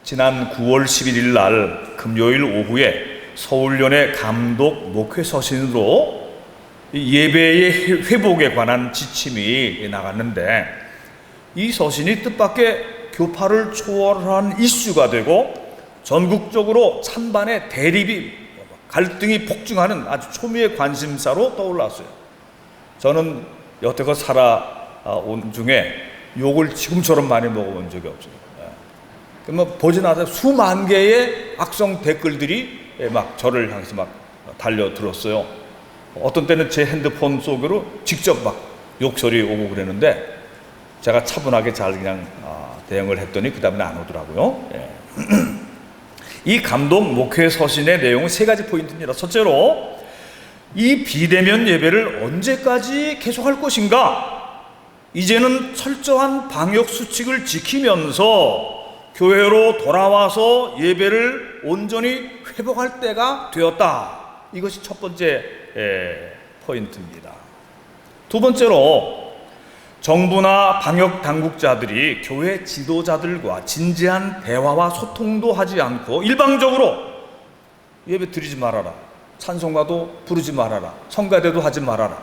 지난 9월 11일 날 금요일 오후에 서울연의 감독 목회 서신으로 예배의 회복에 관한 지침이 나갔는데, 이 서신이 뜻밖의 교파를 초월한 이슈가 되고 전국적으로 찬반의 대립이, 갈등이 폭증하는 아주 초미의 관심사로 떠올랐어요. 저는 여태껏 살아온 중에 욕을 지금처럼 많이 먹어본 적이 없어요. 보지 않아도 수만 개의 악성 댓글들이 막 저를 향해서 막 달려들었어요. 어떤 때는 제 핸드폰 속으로 직접 막 욕설이 오고 그랬는데, 제가 차분하게 잘 그냥 대응을 했더니 그 다음에 안 오더라고요. 이 감독 목회 서신의 내용은 세 가지 포인트입니다. 첫째로, 이 비대면 예배를 언제까지 계속할 것인가? 이제는 철저한 방역 수칙을 지키면서 교회로 돌아와서 예배를 온전히 회복할 때가 되었다. 이것이 첫 번째 포인트입니다. 두 번째로, 정부나 방역 당국자들이 교회 지도자들과 진지한 대화와 소통도 하지 않고 일방적으로 예배 드리지 말아라, 찬송가도 부르지 말아라, 성가대도 하지 말아라,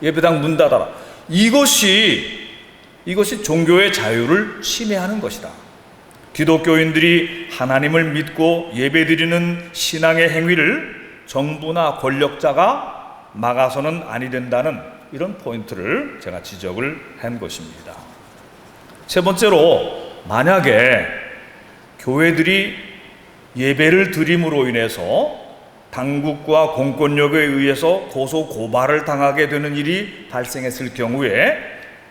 예배당 문 닫아라, 이것이 종교의 자유를 침해하는 것이다. 기독교인들이 하나님을 믿고 예배드리는 신앙의 행위를 정부나 권력자가 막아서는 아니 된다는 이런 포인트를 제가 지적을 한 것입니다. 세 번째로, 만약에 교회들이 예배를 드림으로 인해서 당국과 공권력에 의해서 고소 고발을 당하게 되는 일이 발생했을 경우에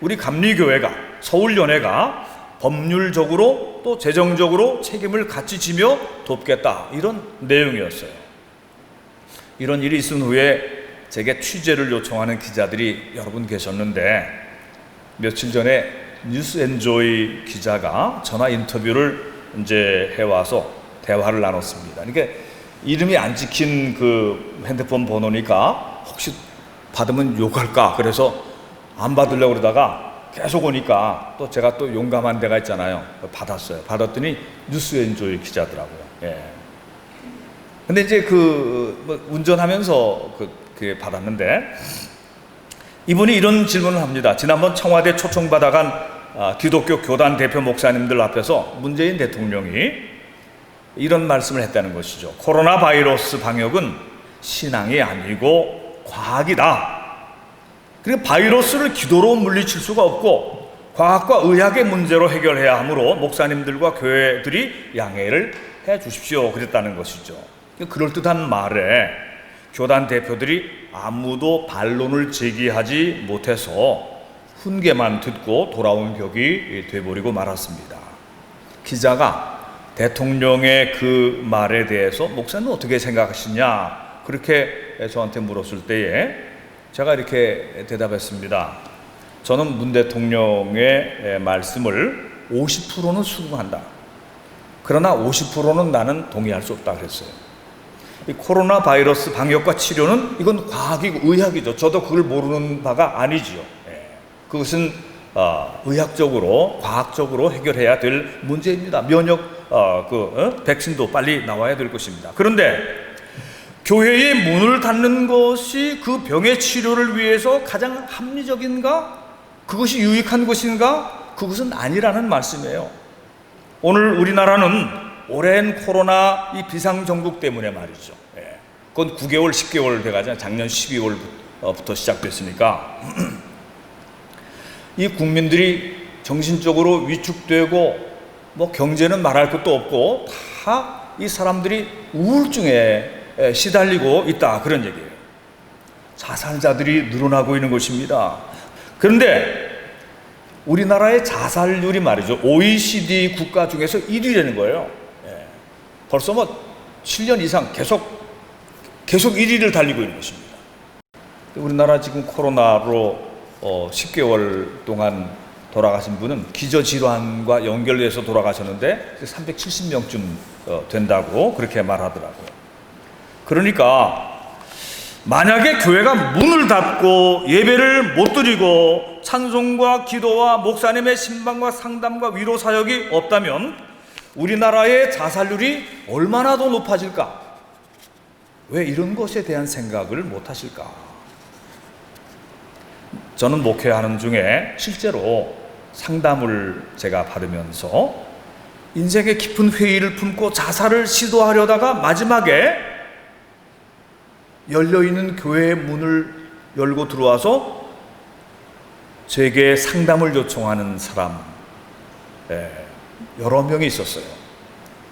우리 감리교회가, 서울연회가 법률적으로 또 재정적으로 책임을 같이 지며 돕겠다, 이런 내용이었어요. 이런 일이 있은 후에 제게 취재를 요청하는 기자들이 여러 분 계셨는데, 며칠 전에 뉴스엔조이 기자가 전화 인터뷰를 이제 해와서 대화를 나눴습니다. 그러니까 이름이 안 찍힌 그 핸드폰 번호니까 혹시 받으면 욕할까, 그래서 안 받으려고 그러다가 계속 오니까 또 제가 또 용감한 데가 있잖아요. 받았어요. 받았더니 뉴스엔조이 기자더라고요. 근데 이제 운전하면서 그게 받았는데, 이분이 이런 질문을 합니다. 지난번 청와대 초청받아간 기독교 교단 대표 목사님들 앞에서 문재인 대통령이 이런 말씀을 했다는 것이죠. 코로나 바이러스 방역은 신앙이 아니고 과학이다. 그리고 바이러스를 기도로 물리칠 수가 없고 과학과 의학의 문제로 해결해야 하므로 목사님들과 교회들이 양해를 해 주십시오, 그랬다는 것이죠. 그럴듯한 말에 교단 대표들이 아무도 반론을 제기하지 못해서 훈계만 듣고 돌아온 격이 돼버리고 말았습니다. 기자가 대통령의 그 말에 대해서 목사는 어떻게 생각하시냐, 그렇게 저한테 물었을 때에 제가 이렇게 대답했습니다. 저는 문 대통령의 말씀을 50%는 수긍한다. 그러나 50%는 나는 동의할 수 없다 그랬어요. 이 코로나 바이러스 방역과 치료는 이건 과학이고 의학이죠. 저도 그걸 모르는 바가 아니지요. 그것은 의학적으로, 과학적으로 해결해야 될 문제입니다. 면역, 백신도 빨리 나와야 될 것입니다. 그런데 교회의 문을 닫는 것이 그 병의 치료를 위해서 가장 합리적인가? 그것이 유익한 것인가? 그것은 아니라는 말씀이에요. 오늘 우리나라는 오랜 코로나 이 비상정국 때문에 말이죠. 그건 9개월, 10개월 돼가잖아요. 작년 12월부터 시작됐으니까. 이 국민들이 정신적으로 위축되고, 경제는 말할 것도 없고, 다 이 사람들이 우울증에 시달리고 있다, 그런 얘기예요. 자살자들이 늘어나고 있는 것입니다. 그런데 우리나라의 자살률이 말이죠, OECD 국가 중에서 1위라는 거예요. 벌써 7년 이상 계속 1위를 달리고 있는 것입니다. 우리나라 지금 코로나로 10개월 동안 돌아가신 분은 기저질환과 연결돼서 돌아가셨는데 370명쯤 된다고 그렇게 말하더라고요. 그러니까 만약에 교회가 문을 닫고 예배를 못 드리고 찬송과 기도와 목사님의 신방과 상담과 위로 사역이 없다면 우리나라의 자살률이 얼마나 더 높아질까? 왜 이런 것에 대한 생각을 못 하실까? 저는 목회하는 중에 실제로 상담을 제가 받으면서 인생의 깊은 회의를 품고 자살을 시도하려다가 마지막에 열려있는 교회의 문을 열고 들어와서 제게 상담을 요청하는 사람 여러 명이 있었어요.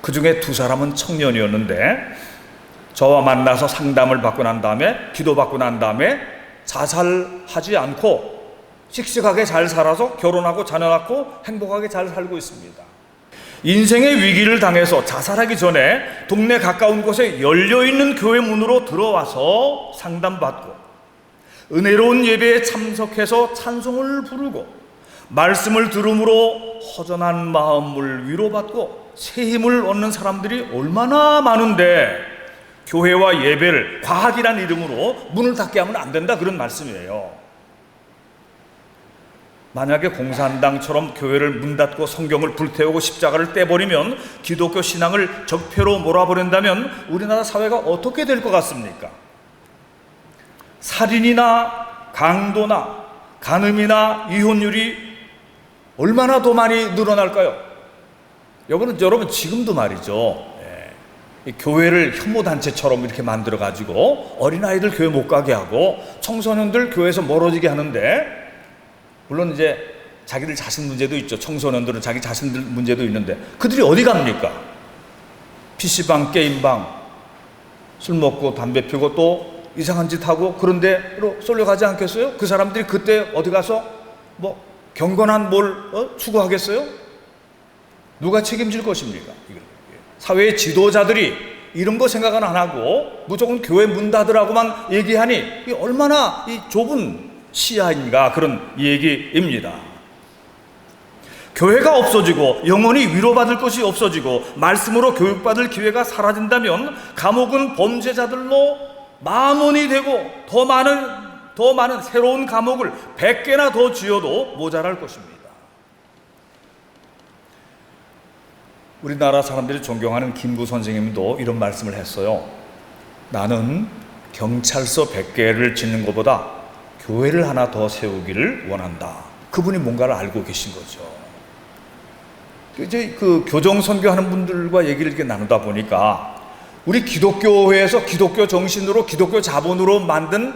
그 중에 2사람은 청년이었는데 저와 만나서 상담을 받고 난 다음에 기도받고 난 다음에 자살하지 않고 씩씩하게 잘 살아서 결혼하고 자녀 낳고 행복하게 잘 살고 있습니다. 인생의 위기를 당해서 자살하기 전에 동네 가까운 곳에 열려있는 교회 문으로 들어와서 상담받고 은혜로운 예배에 참석해서 찬송을 부르고 말씀을 들음으로 허전한 마음을 위로받고 새 힘을 얻는 사람들이 얼마나 많은데 교회와 예배를 과학이라는 이름으로 문을 닫게 하면 안 된다, 그런 말씀이에요. 만약에 공산당처럼 교회를 문 닫고 성경을 불태우고 십자가를 떼버리면 기독교 신앙을 적폐로 몰아버린다면 우리나라 사회가 어떻게 될 것 같습니까? 살인이나 강도나 간음이나 이혼율이 얼마나 더 많이 늘어날까요? 여러분 지금도 말이죠, 교회를 혐오단체처럼 이렇게 만들어가지고 어린아이들 교회 못 가게 하고 청소년들 교회에서 멀어지게 하는데, 물론 이제 자기들 자신 문제도 있죠. 청소년들은 자기 자신들 문제도 있는데 그들이 어디 갑니까? PC방, 게임방, 술 먹고 담배 피우고 또 이상한 짓 하고 그런 데로 쏠려가지 않겠어요? 그 사람들이 그때 어디 가서 뭐 경건한 뭘 추구하겠어요? 누가 책임질 것입니까? 사회의 지도자들이 이런 거 생각은 안 하고 무조건 교회 문 닫으라고만 얘기하니 이 얼마나 이 좁은 시야인가, 그런 얘기입니다. 교회가 없어지고 영원히 위로받을 것이 없어지고 말씀으로 교육받을 기회가 사라진다면 감옥은 범죄자들로 만원이 되고 더 많은 새로운 감옥을 100개나 더 지어도 모자랄 것입니다. 우리나라 사람들이 존경하는 김구 선생님도 이런 말씀을 했어요. 나는 경찰서 100개를 짓는 것보다 교회를 하나 더 세우기를 원한다. 그분이 뭔가를 알고 계신 거죠. 이제 그 교정 선교하는 분들과 얘기를 이렇게 나누다 보니까 우리 기독교회에서 기독교 정신으로 기독교 자본으로 만든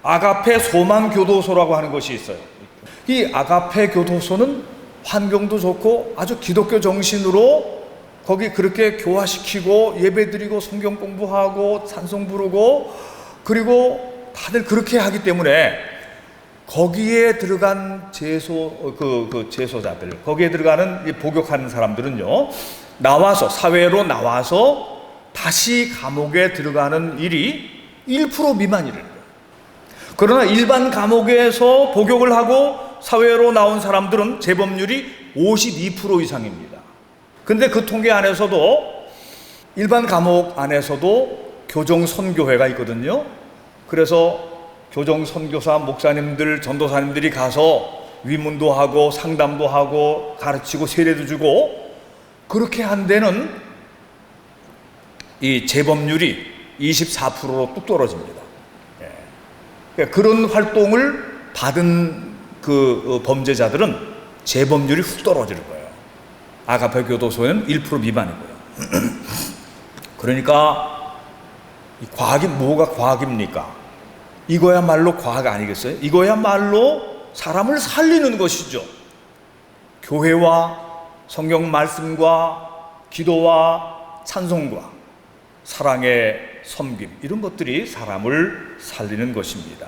아가페 소망 교도소라고 하는 것이 있어요. 이 아가페 교도소는 환경도 좋고 아주 기독교 정신으로 거기 그렇게 교화시키고 예배드리고 성경 공부하고 찬송 부르고 그리고 다들 그렇게 하기 때문에 거기에 들어간 제소자들, 거기에 들어가는 복역하는 사람들은요, 나와서 사회로 나와서 다시 감옥에 들어가는 일이 1% 미만이래요. 그러나 일반 감옥에서 복역을 하고 사회로 나온 사람들은 재범률이 52% 이상입니다. 근데 그 통계 안에서도 일반 감옥 안에서도 교정 선교회가 있거든요. 그래서 교정 선교사 목사님들, 전도사님들이 가서 위문도 하고 상담도 하고 가르치고 세례도 주고 그렇게 한 데는 이 재범률이 24%로 뚝 떨어집니다. 그러니까 그런 활동을 받은 그 범죄자들은 재범률이 훅 떨어질 거예요. 아가페 교도소에는 1% 미만이고요. 그러니까 이 과학이 뭐가 과학입니까? 이거야말로 과학 아니겠어요? 이거야말로 사람을 살리는 것이죠. 교회와 성경 말씀과 기도와 찬송과 사랑의 섬김, 이런 것들이 사람을 살리는 것입니다.